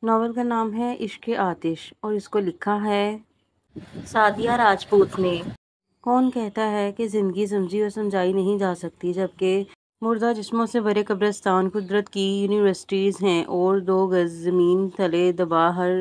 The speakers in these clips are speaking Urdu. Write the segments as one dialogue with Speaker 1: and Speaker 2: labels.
Speaker 1: ناول کا نام ہے عشق آتش اور اس کو لکھا ہے سعدیہ راجپوت نے۔ کون کہتا ہے کہ زندگی سمجھی اور سمجھائی نہیں جا سکتی، جبکہ مردہ جسموں سے بھرے قبرستان قدرت کی یونیورسٹیز ہیں اور 2 گز زمین تلے دبا ہر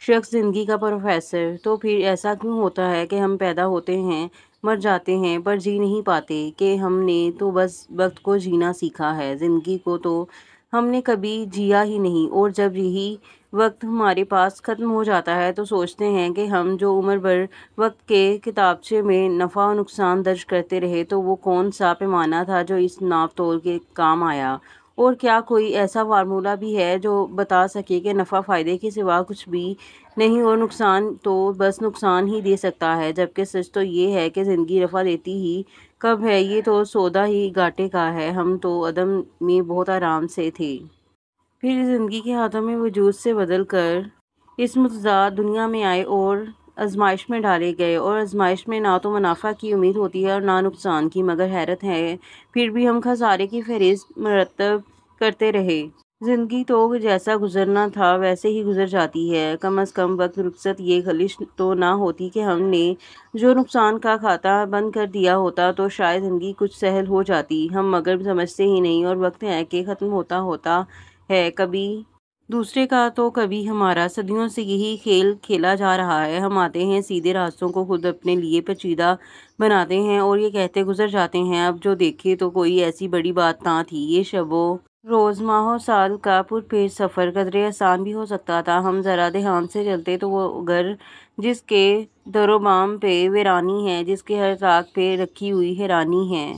Speaker 1: شخص زندگی کا پروفیسر۔ تو پھر ایسا کیوں ہوتا ہے کہ ہم پیدا ہوتے ہیں، مر جاتے ہیں، پر جی نہیں پاتے؟ کہ ہم نے تو بس وقت کو جینا سیکھا ہے، زندگی کو تو ہم نے کبھی جیا ہی نہیں، اور جب یہی وقت ہمارے پاس ختم ہو جاتا ہے تو سوچتے ہیں کہ ہم جو عمر بھر وقت کے کتابچے میں نفع و نقصان درج کرتے رہے تو وہ کون سا پیمانہ تھا جو اس ناپ تول کے کام آیا؟ اور کیا کوئی ایسا فارمولہ بھی ہے جو بتا سکے کہ نفع فائدے کے سوا کچھ بھی نہیں اور نقصان تو بس نقصان ہی دے سکتا ہے؟ جبکہ سچ تو یہ ہے کہ زندگی نفع دیتی ہی کب ہے، یہ تو سودا ہی گھاٹے کا ہے۔ ہم تو عدم میں بہت آرام سے تھے، پھر زندگی کے ہاتھوں میں وجود سے بدل کر اس متضاد دنیا میں آئے اور آزمائش میں ڈالے گئے، اور آزمائش میں نہ تو منافع کی امید ہوتی ہے اور نہ نقصان کی، مگر حیرت ہے پھر بھی ہم خسارے کی فہرست مرتب کرتے رہے۔ زندگی تو جیسا گزرنا تھا ویسے ہی گزر جاتی ہے، کم از کم وقت رخصت یہ خلش تو نہ ہوتی کہ ہم نے جو نقصان کا کھاتا بند کر دیا ہوتا تو شاید زندگی کچھ سہل ہو جاتی۔ ہم مگر سمجھتے ہی نہیں، اور وقت ہے کہ ختم ہوتا ہوتا ہے، کبھی دوسرے کا تو کبھی ہمارا۔ صدیوں سے یہی کھیل کھیلا جا رہا ہے، ہم آتے ہیں سیدھے راستوں کو خود اپنے لیے پیچیدہ بناتے ہیں اور یہ کہتے گزر جاتے ہیں اب جو دیکھے تو کوئی ایسی بڑی بات نہ تھی، یہ شب و روز ماہ و سال کا پرپیچ سفر قدرے آسان بھی ہو سکتا تھا۔ ہم ذرا دھیان سے چلتے تو وہ گھر جس کے در و بام پہ ویرانی ہے، جس کے ہر طاق پہ رکھی ہوئی حیرانی ہے،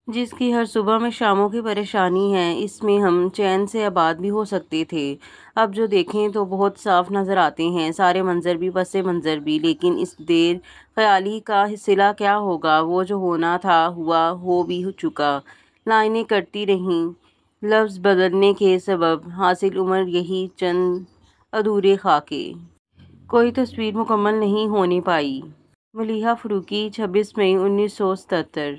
Speaker 1: جس کی ہر صبح میں شاموں کی پریشانی ہے، اس میں ہم چین سے آباد بھی ہو سکتے تھے۔ اب جو دیکھیں تو بہت صاف نظر آتے ہیں، سارے منظر بھی پس منظر بھی، لیکن اس دیر خیالی کا صلہ کیا ہوگا؟ وہ جو ہونا تھا ہوا، ہو بھی چکا، لائنیں کٹتی رہیں لفظ بدلنے کے سبب، حاصل عمر یہی چند ادھورے خاکے، کوئی تصویر مکمل نہیں ہونے پائی۔ ملیحہ فاروقی، 26 مئی 1977۔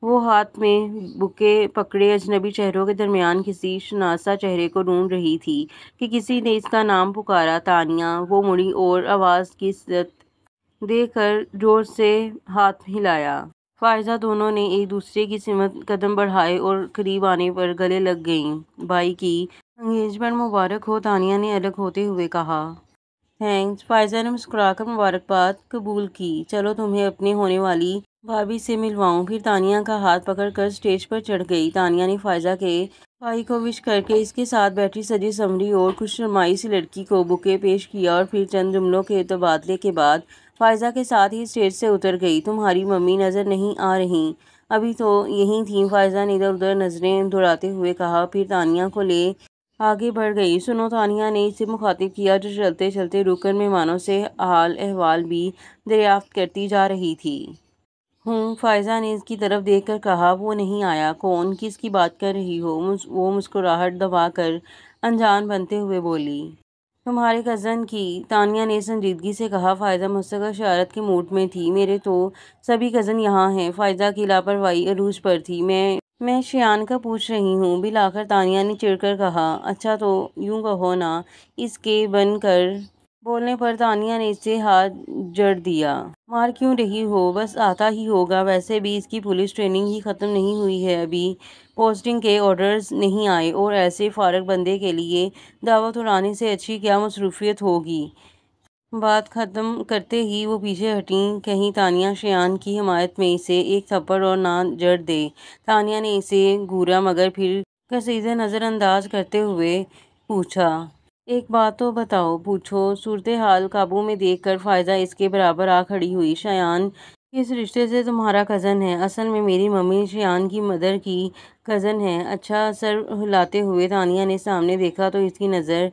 Speaker 1: وہ ہاتھ میں بُکے پکڑے اجنبی چہروں کے درمیان کسی شناسا چہرے کو ڈھونڈ رہی تھی کہ کسی نے اس کا نام پکارا، تانیہ۔ وہ مڑی اور آواز کی صدت دے کر زور سے ہاتھ ہلایا۔ فائزہ۔ دونوں نے ایک دوسرے کی سمت قدم بڑھائے اور قریب آنے پر گلے لگ گئیں۔ بھائی کی انگیجمنٹ مبارک ہو، تانیہ نے الگ ہوتے ہوئے کہا۔ تھینکس، فائزہ نے مسکرا کر مبارکباد قبول کی۔ چلو تمہیں اپنے ہونے والی بھابھی سے ملواؤں۔ پھر تانیہ کا ہاتھ پکڑ کر اسٹیج پر چڑھ گئی۔ تانیہ نے فائزہ کے بھائی کو وش کرکے اس کے ساتھ بیٹھی سجی سنوری اور خوش نمائی سی لڑکی کو بُکے پیش کیا اور پھر چند جملوں کے تبادلے کے بعد فائزہ کے ساتھ ہی اسٹیج سے اتر گئی۔ تمہاری ممی نظر نہیں آ رہیں؟ ابھی تو یہیں تھیں، فائزہ نے ادھر ادھر نظریں دوڑاتے ہوئے کہا، پھر تانیہ کو لے آگے بڑھ گئی۔ سنو، تانیہ نے اسے مخاطب کیا جو چلتے چلتے رک کر مہمانوں سے حال احوال بھی دریافت کرتی جا رہی تھی۔ ہوں، فائزہ نے اس کی طرف دیکھ کر کہا۔ وہ نہیں آیا؟ کون؟ کس کی بات کر رہی ہو؟ وہ مسکراہٹ دبا کر انجان بنتے ہوئے بولی۔ تمہارے کزن کی، تانیہ نے سنجیدگی سے کہا۔ فائزہ مستقل شرارت کے موڈ میں تھی۔ میرے تو سبھی کزن یہاں ہیں۔ فائزہ کی لاپرواہی عروج پر تھی۔ میں شایان کا پوچھ رہی ہوں، بالآخر تانیہ نے چڑھ کر کہا۔ اچھا تو یوں کہو نا۔ اس کے بن کر بولنے پر تانیہ نے اس سے ہاتھ جڑ دیا۔ مار کیوں رہی ہو؟ بس آتا ہی ہوگا، ویسے بھی اس کی پولیس ٹریننگ ہی ختم نہیں ہوئی ہے، ابھی پوسٹنگ کے آرڈرز نہیں آئے، اور ایسے فارغ بندے کے لیے دعوت اڑانے سے اچھی کیا مصروفیت ہوگی؟ بات ختم کرتے ہی وہ پیچھے ہٹیں کہیں تانیہ شایان کی حمایت میں اسے ایک تھپڑ اور نہ جڑ دے۔ تانیہ نے اسے گھورا مگر پھر کشیدہ نظر انداز کرتے ہوئے پوچھا، ایک بات تو بتاؤ۔ پوچھو۔ صورتحال قابو میں دیکھ کر فائزہ اس کے برابر آ کھڑی ہوئی۔ شایان کس رشتے سے تمہارا کزن ہے؟ اصل میں میری ممی شایان کی مدر کی کزن ہے۔ اچھا۔ سر ہلاتے ہوئے تانیہ نے سامنے دیکھا تو اس کی نظر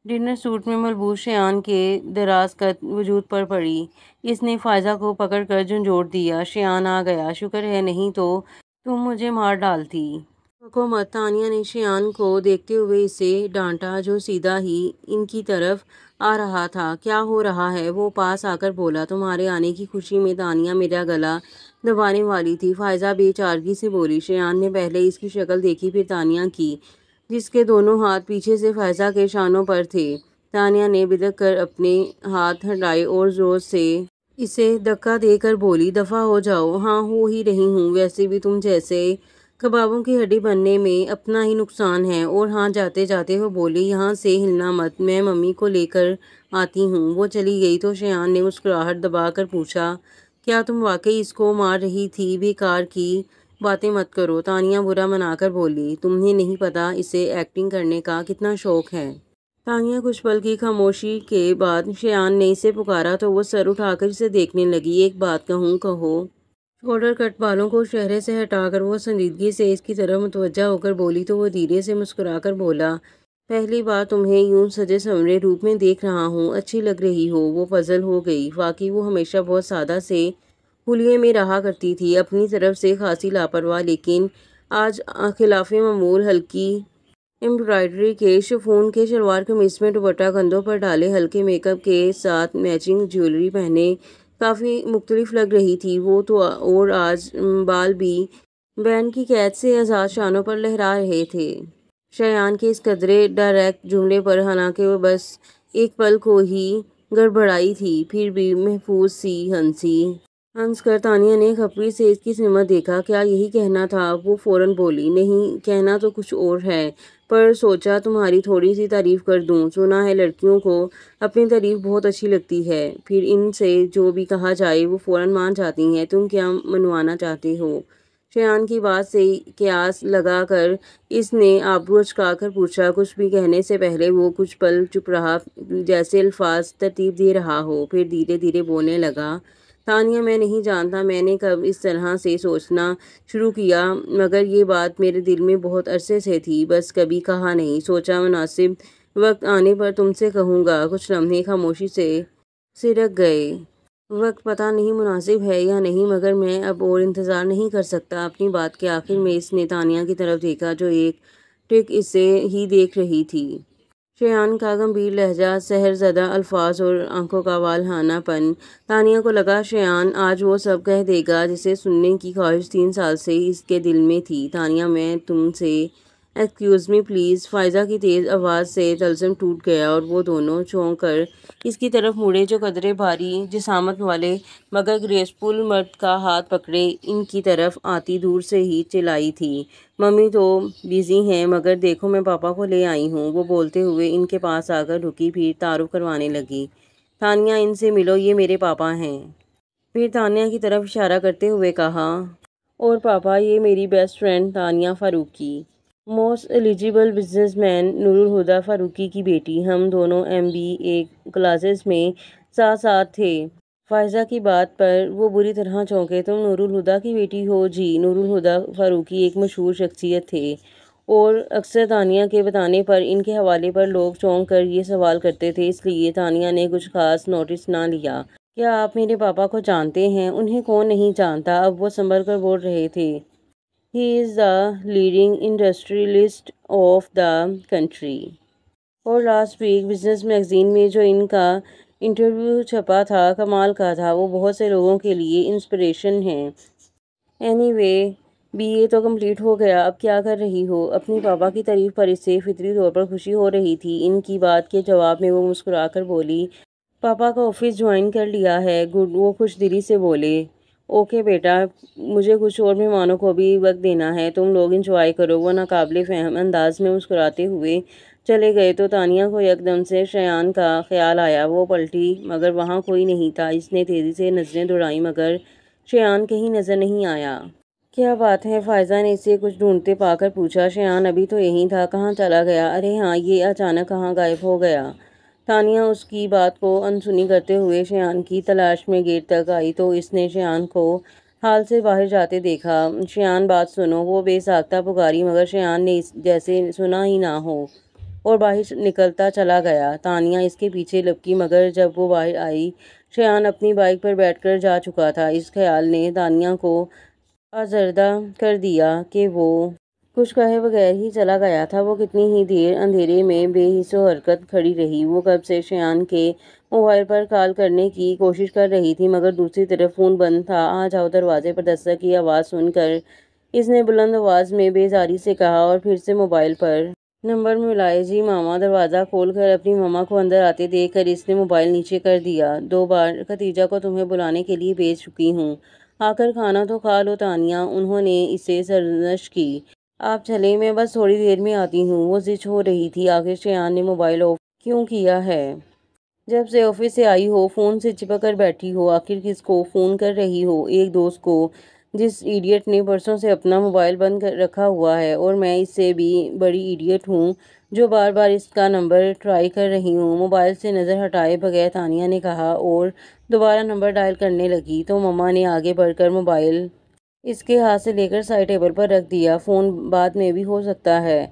Speaker 1: ڈنر سوٹ میں ملبوس شایان کے دراز قد وجود پر پڑی۔ اس نے فائزہ کو پکڑ کر جھنجھوڑ دیا۔ شایان آ گیا؟ شکر ہے، نہیں تو تم مجھے مار ڈالتی۔ بکو مت، تانیہ نے شایان کو دیکھتے ہوئے اسے ڈانٹا جو سیدھا ہی ان کی طرف آ رہا تھا۔ کیا ہو رہا ہے؟ وہ پاس آ کر بولا۔ تمہارے آنے کی خوشی میں تانیہ میرا گلا دبانے والی تھی، فائزہ بے چارگی سے بولی۔ شایان نے پہلے اس کی شکل دیکھی، پھر تانیہ کی، جس کے دونوں ہاتھ پیچھے سے فائزہ کے شانوں پر تھے۔ تانیہ نے بدک کر اپنے ہاتھ ہٹائے اور زور سے اسے دھکا دے کر بولی، دفع ہو جاؤ۔ ہاں، ہو ہی رہی ہوں، ویسے بھی تم جیسے کبابوں کی ہڈی بننے میں اپنا ہی نقصان ہے۔ اور ہاں جاتے جاتے وہ بولی، یہاں سے ہلنا مت، میں ممی کو لے کر آتی ہوں۔ وہ چلی گئی تو شایان نے مسکراہٹ دبا کر پوچھا، کیا تم واقعی اس کو مار رہی تھی؟ بیکار کی باتیں مت کرو، تانیہ برا منا کر بولی، تمہیں نہیں پتا اسے ایکٹنگ کرنے کا کتنا شوق ہے۔ تانیہ کچھ پل کی خاموشی کے بعد شایان نے اسے پکارا تو وہ سر اٹھا کر اسے دیکھنے لگی۔ ایک بات کہوں، کہو۔ شولڈر کٹ بالوں کو چہرے سے ہٹا کر وہ سنجیدگی سے اس کی طرف متوجہ ہو کر بولی تو وہ دھیرے سے مسکرا کر بولا، پہلی بار تمہیں یوں سجے سنورے روپ میں دیکھ رہا ہوں، اچھی لگ رہی ہو۔ وہ پزل ہو گئی، واقعی وہ ہمیشہ بہت سادہ سے حلیے میں رہا کرتی تھی، اپنی طرف سے خاصی لاپرواہ، لیکن آج خلاف معمول ہلکی امبرائڈری کے شفون کے شلوار قمیص میں دوپٹہ کندھوں پر ڈالے، ہلکے میک اپ کے ساتھ میچنگ جیولری پہنے کافی مختلف لگ رہی تھی وہ تو، اور آج بال بھی بینڈ کی قید سے آزاد شانوں پر لہرا رہے تھے۔ شایان کے اس قدرے ڈائریکٹ جملے پر حالانکہ وہ بس ایک پل کو ہی گڑبڑائی تھی، پھر بھی محفوظ سی ہنسی۔ ہنس کر تانیہ نے کھپری سے اس کی سمت دیکھا، کیا یہی کہنا تھا؟ وہ فوراً بولی، نہیں، کہنا تو کچھ اور ہے، پر سوچا تمہاری تھوڑی سی تعریف کر دوں، سنا ہے لڑکیوں کو اپنی تعریف بہت اچھی لگتی ہے، پھر ان سے جو بھی کہا جائے وہ فوراً مان جاتی ہیں، تم کیا منوانا چاہتے ہو؟ شایان کی بات سے قیاس لگا کر اس نے آبرو اچکا کر پوچھا، کچھ بھی کہنے سے پہلے وہ کچھ پل چپ رہا، جیسے الفاظ ترتیب دے رہا ہو، پھر دھیرے دھیرے بولنے لگا، تانیہ میں نہیں جانتا میں نے کب اس طرح سے سوچنا شروع کیا، مگر یہ بات میرے دل میں بہت عرصے سے تھی، بس کبھی کہا نہیں، سوچا مناسب وقت آنے پر تم سے کہوں گا۔ کچھ لمحے خاموشی سے رک گئے۔ وقت پتہ نہیں مناسب ہے یا نہیں، مگر میں اب اور انتظار نہیں کر سکتا۔ اپنی بات کے آخر میں اس نے تانیہ کی طرف دیکھا جو ایک ٹک اسے ہی دیکھ رہی تھی۔ شایان کا گمبھیر لہجہ، سحر زدہ الفاظ اور آنکھوں کا والہانہ پن، تانیہ کو لگا شایان آج وہ سب کہہ دے گا جسے سننے کی خواہش 3 سال سے اس کے دل میں تھی۔ تانیہ، میں تم سے ایکسکیوز می پلیز۔ فائزہ کی تیز آواز سے طلسم ٹوٹ گیا اور وہ دونوں چونک کر اس کی طرف مڑے جو قدرے بھاری جسامت والے مگر گریسفل مرد کا ہاتھ پکڑے ان کی طرف آتی دور سے ہی چلائی تھی، ممی تو بزی ہیں، مگر دیکھو میں پاپا کو لے آئی ہوں۔ وہ بولتے ہوئے ان کے پاس آ کر رکی، پھر تعارف کروانے لگی، تانیہ ان سے ملو، یہ میرے پاپا ہیں۔ پھر تانیہ کی طرف اشارہ کرتے ہوئے کہا، اور پاپا، یہ میری best friend Tania Farooqui, most eligible businessman Noor ul Huda Farooqui کی بیٹی، ہم دونوں MBA کلاسز میں ساتھ ساتھ تھے۔ فائزہ کی بات پر وہ بری طرح چونکے، تم نور الہدیٰ کی بیٹی ہو؟ جی۔ نور الہدیٰ فاروقی ایک مشہور شخصیت تھے اور اکثر تانیہ کے بتانے پر ان کے حوالے پر لوگ چونک کر یہ سوال کرتے تھے، اس لیے تانیہ نے کچھ خاص نوٹس نہ لیا۔ کیا آپ میرے پاپا کو جانتے ہیں؟ انہیں کون نہیں جانتا، اب وہ سنبھل کر بول رہے تھے، he is the leading industrialist of the country. اور لاسٹ ویک بزنس میگزین میں جو ان کا انٹرویو چھپا تھا کمال کا تھا، وہ بہت سے لوگوں کے لیے انسپریشن ہیں۔ اینی وے، BA تو کمپلیٹ ہو گیا، اب کیا کر رہی ہو؟ اپنی پاپا کی تعریف پر اسے فطری طور پر خوشی ہو رہی تھی۔ ان کی بات کے جواب میں وہ مسکرا کر بولی، پاپا کا آفس جوائن کر لیا ہے۔ گڈ۔ وہ خوش دلی سے بولے، اوکے بیٹا، مجھے کچھ اور مہمانوں کو بھی وقت دینا ہے، تم لوگ انجوائے کرو۔ وہ ناقابل فہم انداز میں مسکراتے ہوئے چلے گئے تو تانیہ کو یکدم سے شایان کا خیال آیا۔ وہ پلٹی مگر وہاں کوئی نہیں تھا۔ اس نے تیزی سے نظریں دوڑائیں مگر شایان کہیں نظر نہیں آیا۔ کیا بات ہے؟ فائزہ نے اسے کچھ ڈھونڈتے پا کر پوچھا۔ شایان ابھی تو یہیں تھا، کہاں چلا گیا؟ ارے ہاں، یہ اچانک کہاں غائب ہو گیا؟ تانیہ اس کی بات کو انسنی کرتے ہوئے شایان کی تلاش میں گیٹ تک آئی تو اس نے شایان کو ہال سے باہر جاتے دیکھا۔ شایان، بات سنو، وہ بے ساختہ پکاری مگر شایان نے جیسے سنا ہی نہ ہو اور باہر نکلتا چلا گیا۔ تانیہ اس کے پیچھے لپکی مگر جب وہ باہر آئی شایان اپنی بائک پر بیٹھ کر جا چکا تھا۔ اس خیال نے تانیہ کو آزردہ کر دیا کہ وہ کچھ کہے بغیر ہی چلا گیا تھا۔ وہ کتنی ہی دیر اندھیرے میں بے حس و حرکت کھڑی رہی۔ وہ کب سے شایان کے موبائل پر کال کرنے کی کوشش کر رہی تھی مگر دوسری طرف فون بند تھا۔ آ جاؤ۔ دروازے پر دستک کی آواز سن کر اس نے بلند آواز میں بیزاری سے کہا اور پھر سے موبائل پر نمبر ملائے جی ماما۔ دروازہ کھول کر اپنی ماما کو اندر آتے دیکھ کر اس نے موبائل نیچے کر دیا۔ 2 بار خدیجہ کو تمہیں بلانے کے لیے بھیج چکی ہوں، آ کر کھانا تو کھا لو تانیہ، انہوں نے اسے سرزنش کی۔ آپ چلیں، میں بس تھوڑی دیر میں آتی ہوں۔ وہ زچ ہو رہی تھی، آخر شایان نے موبائل آف کیوں کیا ہے؟ جب سے آفس سے آئی ہو فون سے چپک کر بیٹھی ہو، آخر کس کو فون کر رہی ہو؟ ایک دوست کو، جس ایڈیٹ نے پرسوں سے اپنا موبائل بند کر رکھا ہوا ہے، اور میں اس سے بھی بڑی ایڈیٹ ہوں جو بار بار اس کا نمبر ٹرائی کر رہی ہوں۔ موبائل سے نظر ہٹائے بغیر تانیہ نے کہا، اور دوبارہ نمبر ڈائل کرنے لگی تو مما نے آگے بڑھ کر موبائل اس کے ہاتھ سے لے کر سائڈ ٹیبل پر رکھ دیا۔ فون بعد میں بھی ہو سکتا ہے،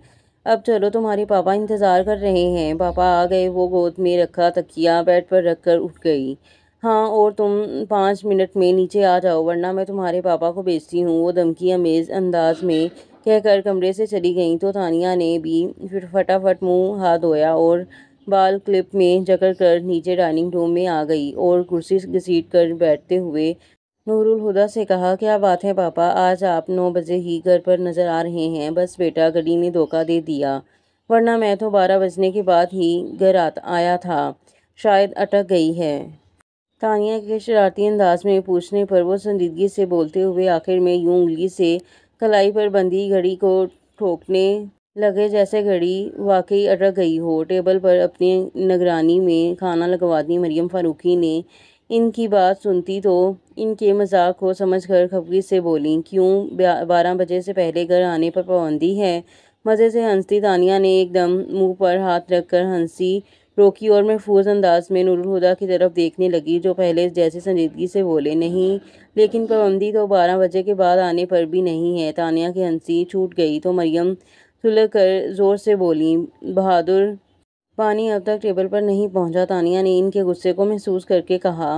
Speaker 1: اب چلو تمہارے پاپا انتظار کر رہے ہیں۔ پاپا آ گئے، وہ گود میں رکھا تکیہ بیڈ پر رکھ کر اٹھ گئی۔ ہاں، اور تم 5 منٹ میں نیچے آ جاؤ ورنہ میں تمہارے پاپا کو بھیجتی ہوں، وہ دھمکی آمیز انداز میں کہہ کر کمرے سے چلی گئیں تو تانیہ نے بھی فٹافٹ منہ ہاتھ دھویا اور بال کلپ میں جکڑ کر نیچے ڈائننگ روم میں آ گئی اور کرسی گھسیٹ کر بیٹھتے ہوئے نور الہدیٰ سے کہا، کیا بات ہے پاپا، آج آپ 9 بجے ہی گھر پر نظر آ رہے ہیں؟ بس بیٹا، گھڑی نے دھوکہ دے دیا، ورنہ میں تو 12 بجنے کے بعد ہی گھر آیا تھا، شاید اٹک گئی ہے۔ تانیہ کے شرارتی انداز میں پوچھنے پر وہ سنجیدگی سے بولتے ہوئے آخر میں یوں انگلی سے کلائی پر بندھی گھڑی کو ٹھوکنے لگے جیسے گھڑی واقعی اٹک گئی ہو۔ ٹیبل پر اپنی نگرانی میں کھانا لگواتی مریم فاروقی نے ان کی بات سنتی تو ان کے مذاق کو سمجھ کر خفگی سے بولیں، کیوں 12 بجے سے پہلے گھر آنے پر پابندی ہے؟ مزے سے ہنستی تانیہ نے ایک دم منہ پر ہاتھ رکھ کر ہنسی روکی اور محفوظ انداز میں نور الہدیٰ کی طرف دیکھنے لگی جو پہلے جیسے سنجیدگی سے بولے، نہیں، لیکن پابندی تو 12 بجے کے بعد آنے پر بھی نہیں ہے۔ تانیہ کی ہنسی چھوٹ گئی تو مریم سلگ کر زور سے بولیں، بہادر، پانی اب تک ٹیبل پر نہیں پہنچا۔ تانیہ نے ان کے غصے کو محسوس کر کے کہا،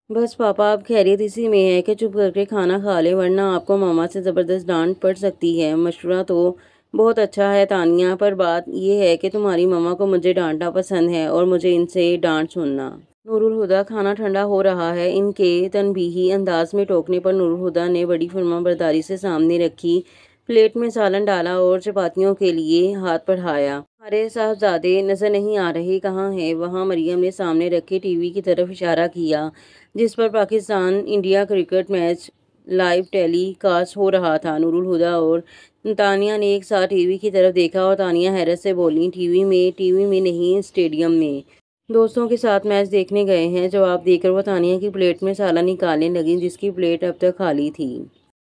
Speaker 1: بس پاپا، اب خیریت اسی میں ہے کہ چپ کر کے کھانا کھا لیں ورنہ آپ کو ماما سے زبردست ڈانٹ پڑ سکتی ہے۔ مشورہ تو بہت اچھا ہے تانیہ، پر بات یہ ہے کہ تمہاری ماما کو مجھے ڈانٹنا پسند ہے اور مجھے ان سے ڈانٹ سننا۔ نور الہدیٰ، کھانا ٹھنڈا ہو رہا ہے۔ ان کے تنبیہی انداز میں ٹوکنے پر نور الہدیٰ نے بڑی فرمانبرداری سے سامنے رکھی پلیٹ میں سالن ڈالا اور چپاتیوں کے لیے ہاتھ بڑھایا۔ ہمارے صاحبزادے نظر نہیں آ رہے، کہاں ہیں؟ وہاں مریم نے سامنے رکھے ٹی وی کی طرف اشارہ کیا جس پر Pakistan India cricket match live telecast ہو رہا تھا۔ نور الہدیٰ اور تانیہ نے ایک ساتھ ٹی وی کی طرف دیکھا اور تانیہ حیرت سے بولیں، ٹی وی میں نہیں، اسٹیڈیم میں دوستوں کے ساتھ میچ دیکھنے گئے ہیں۔ جواب دے کر وہ تانیہ کی پلیٹ میں سالن نکالنے لگیں جس کی پلیٹ اب تک خالی تھی۔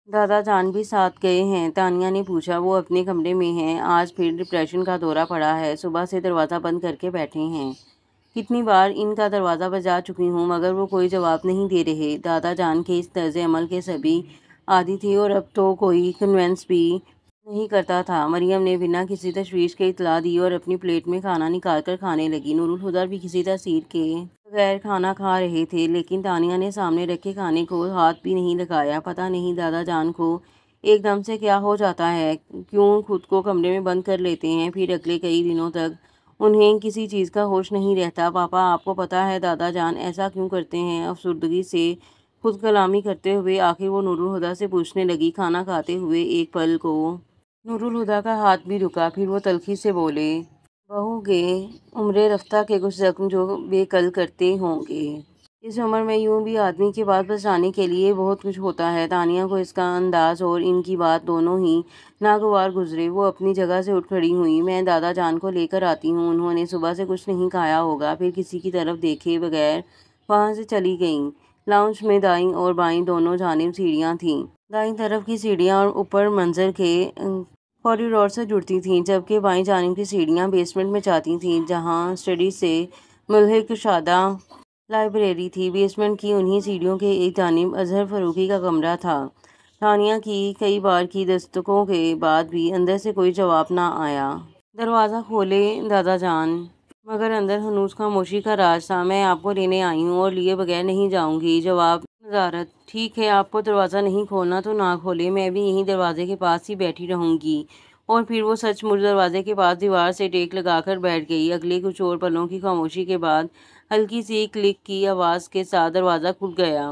Speaker 1: دادا جان بھی ساتھ گئے ہیں؟ تانیہ نے پوچھا۔ وہ اپنے کمرے میں ہیں، آج پھر ڈپریشن کا دورہ پڑا ہے، صبح سے دروازہ بند کر کے بیٹھے ہیں۔ کتنی بار ان کا دروازہ بجا چکی ہوں مگر وہ کوئی جواب نہیں دے رہے۔ دادا جان کے اس طرز عمل کے سبھی عادی تھے اور اب تو کوئی کنونس بھی نہیں کرتا تھا۔ مریم نے بنا کسی تشویش کے اطلاع دی اور اپنی پلیٹ میں کھانا نکال کر کھانے لگی۔ نور الہدیٰ بھی کسی تاثیر کے بغیر کھانا کھا رہے تھے لیکن تانیہ نے سامنے رکھے کھانے کو ہاتھ بھی نہیں لگایا۔ پتہ نہیں دادا جان کو ایک دم سے کیا ہو جاتا ہے، کیوں خود کو کمرے میں بند کر لیتے ہیں، پھر اگلے کئی دنوں تک انہیں کسی چیز کا ہوش نہیں رہتا۔ پاپا، آپ کو پتہ ہے دادا جان ایسا کیوں کرتے ہیں؟ افسردگی سے خود کلامی کرتے ہوئے آخر وہ نور الہدیٰ سے پوچھنے لگی۔ کھانا کھاتے ہوئے ایک پل کو نور الہدیٰ کا ہاتھ بھی رکا، پھر وہ تلخی سے بولے، بہو گے عمر رفتہ کے کچھ زخم جو بے کل کرتے ہوں گے۔ اس عمر میں یوں بھی آدمی کے پاس بچانے کے لیے بہت کچھ ہوتا ہے۔ تانیہ کو اس کا انداز اور ان کی بات دونوں ہی ناگوار گزرے۔ وہ اپنی جگہ سے اٹھ کھڑی ہوئیں، میں دادا جان کو لے کر آتی ہوں، انہوں نے صبح سے کچھ نہیں کھایا ہوگا۔ پھر کسی کی طرف دیکھے بغیر وہاں سے چلی گئیں۔ لاؤنج میں دائیں اور بائیں دونوں جانب سیڑھیاں تھیں۔ دائیں طرف کی سیڑھیاں اور اوپر منظر کے کوریڈور سے جڑتی تھیں جبکہ بائیں جانب کی سیڑھیاں بیسمنٹ میں جاتی تھیں جہاں اسٹڈی سے ملحق کشادہ لائبریری تھی۔ بیسمنٹ کی انہی سیڑھیوں کے ایک جانب اظہر فاروقی کا کمرہ تھا۔ تانیہ کی کئی بار کی دستکوں کے بعد بھی اندر سے کوئی جواب نہ آیا۔ دروازہ کھولیں دادا جان، مگر اندر ہنوز خاموشی کا راج تھا۔ میں آپ کو لینے آئی ہوں اور لیے بغیر نہیں جاؤں گی۔ جواب نظارت، ٹھیک ہے، آپ کو دروازہ نہیں کھولنا تو نہ کھولیں، میں بھی یہیں دروازے کے پاس ہی بیٹھی رہوں گی۔ اور پھر وہ سچ مچ دروازے کے پاس دیوار سے ٹیک لگا کر بیٹھ گئی۔ اگلے کچھ اور پلوں کی خاموشی کے بعد ہلکی سی کلک کی آواز کے ساتھ دروازہ کھل گیا۔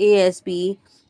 Speaker 1: ASP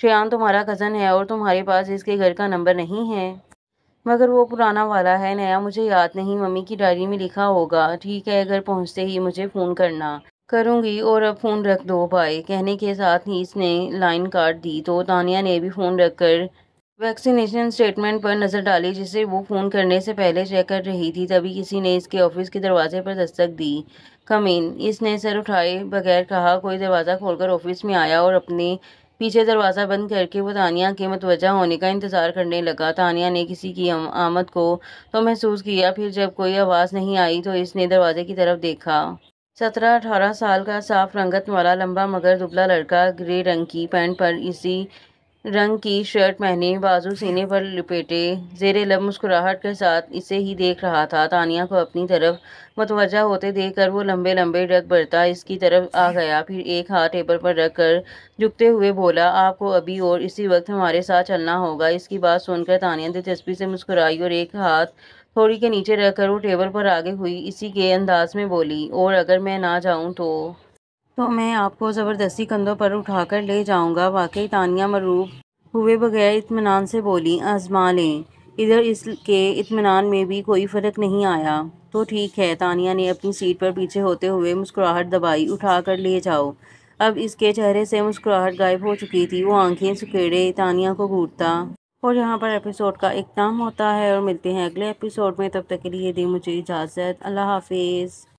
Speaker 1: شیان تمہارا کزن ہے اور تمہارے پاس اس کے گھر کا نمبر نہیں ہے؟ مگر وہ پرانا والا ہے، نیا مجھے یاد نہیں، ممی کی ڈائری میں لکھا ہوگا۔ ٹھیک ہے، گھر پہنچتے ہی مجھے فون کرنا۔ کروں گی، اور اب فون رکھ دو بھائی۔ کہنے کے ساتھ ہی اس نے لائن کاٹ دی تو تانیہ نے بھی فون رکھ کر ویکسینیشن اسٹیٹمنٹ پر نظر ڈالی جسے وہ فون کرنے سے پہلے چیک کر رہی تھی۔ تبھی کسی نے اس کے آفس کے دروازے پر دستک دی۔ کم ان، اس نے سر اٹھائے بغیر کہا۔ کوئی دروازہ کھول کر آفس میں آیا اور اپنے پیچھے دروازہ بند کر کے وہ تانیہ کے متوجہ ہونے کا انتظار کرنے لگا۔ تانیہ نے کسی کی آمد کو تو محسوس کیا، پھر جب کوئی آواز نہیں آئی تو اس نے دروازے کی طرف دیکھا۔ 17-18 سال کا صاف رنگت والا لمبا مگر دبلا لڑکا، گرے رنگ کی پینٹ پر اسی رنگ کی شرٹ پہنے، بازو سینے پر لپیٹے، زیر لب مسکراہٹ کے ساتھ اسے ہی دیکھ رہا تھا۔ تانیہ کو اپنی طرف متوجہ ہوتے دیکھ کر وہ لمبے لمبے ڈگ بھرتا اس کی طرف آ گیا، پھر ایک ہاتھ ٹیبل پر رکھ کر جھکتے ہوئے بولا، آپ کو ابھی اور اسی وقت ہمارے ساتھ چلنا ہوگا۔ اس کی بات سن کر تانیہ دلچسپی سے مسکرائی اور ایک ہاتھ تھوڑی کے نیچے رکھ کر وہ ٹیبل پر آگے ہوئی، اسی کے انداز میں بولی، اور اگر میں نہ جاؤں تو میں آپ کو زبردستی کندھوں پر اٹھا کر لے جاؤں گا۔ واقعی، تانیہ مرعوب ہوئے بغیر اطمینان سے بولی، آزما لیں۔ ادھر اس کے اطمینان میں بھی کوئی فرق نہیں آیا۔ تو ٹھیک ہے، تانیہ نے اپنی سیٹ پر پیچھے ہوتے ہوئے مسکراہٹ دبائی، اٹھا کر لے جاؤ۔ اب اس کے چہرے سے مسکراہٹ غائب ہو چکی تھی، وہ آنکھیں سکیڑے تانیہ کو گھورتا۔ اور یہاں پر ایپیسوڈ کا اختتام ہوتا ہے اور ملتے ہیں اگلے ایپیسوڈ میں، تب تک کے لیے دیں مجھے اجازت۔ اللہ حافظ۔